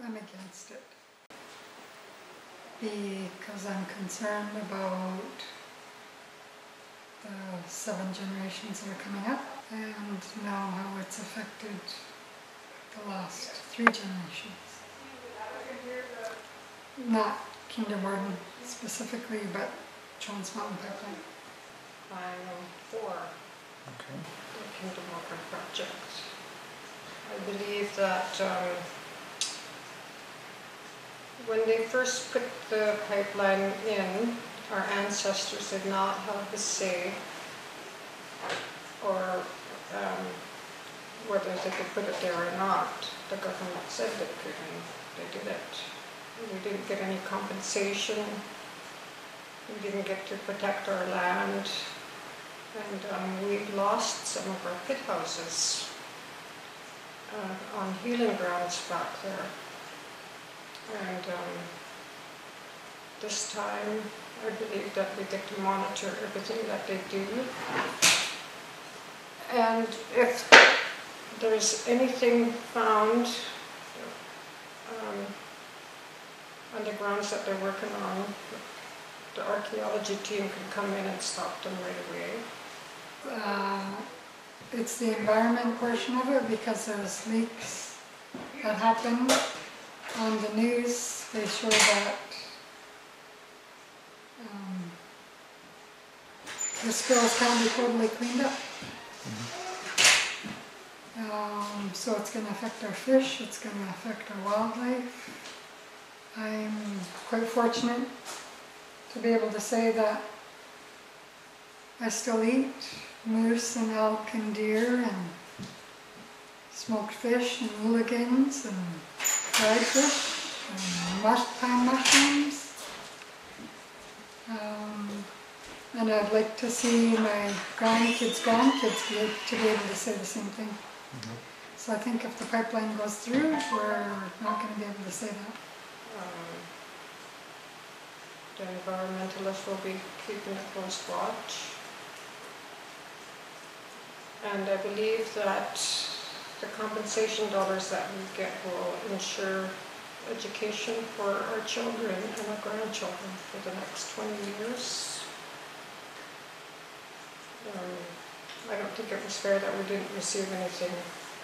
I'm against it because I'm concerned about the 7 generations that are coming up and now how it's affected the last 3 generations. Not Kinder Morgan specifically, but Trans Mountain Pipeline. I'm for the Kinder Morgan project. I believe that when they first put the pipeline in, our ancestors did not have the say or whether they could put it there or not. The government said they could and they did it. We didn't get any compensation. We didn't get to protect our land. And we lost some of our pit houses on healing grounds back there. And this time I believe that we get to monitor everything that they do. And if there's anything found on the grounds that they're working on, the archaeology team can come in and stop them right away. It's the environment portion of it because there's leaks that happen. On the news they show that the spills can't be totally cleaned up. So it's going to affect our fish, it's going to affect our wildlife. I'm quite fortunate to be able to say that I still eat moose and elk and deer and smoked fish and mulligans and fried fish and pine mushrooms. And I'd like to see my grandkids to be able to say the same thing. So I think if the pipeline goes through, we're not going to be able to say that. The environmentalists will be keeping a close watch. And I believe that the compensation dollars that we get will ensure education for our children and our grandchildren for the next 20 years. I don't think it was fair that we didn't receive anything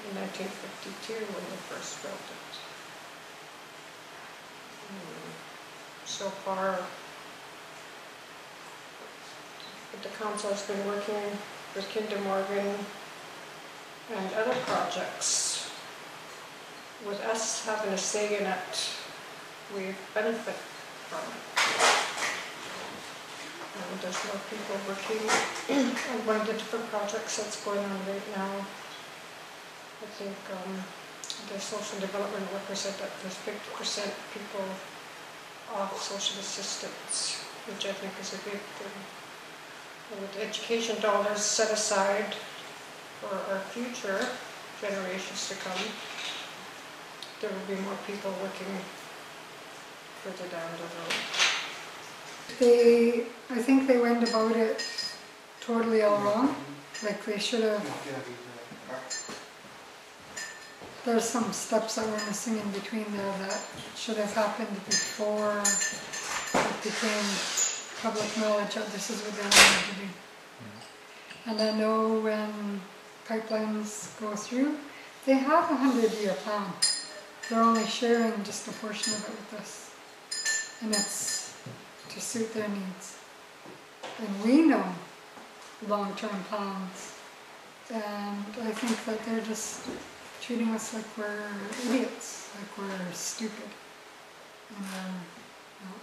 in 1952 when they first built it. So far, the council has been working with Kinder Morgan and other projects. With us having a say in it, we benefit from it. And there's more people working on one of the different projects that's going on right now. I think the social development worker said that there's 50% people off social assistance, which I think is a big thing. And with education dollars set aside for our future generations to come, there will be more people working further down the road. I think they went about it totally all wrong. Like they should have. There's some steps that were missing in between there that should have happened before it became public knowledge that this is what they wanted to do. And I know when pipelines go through, they have a 100-year plan. They're only sharing just a portion of it with us. And it's to suit their needs. And we know long-term plans. And I think that they're just treating us like we're idiots, like we're stupid. And we're not.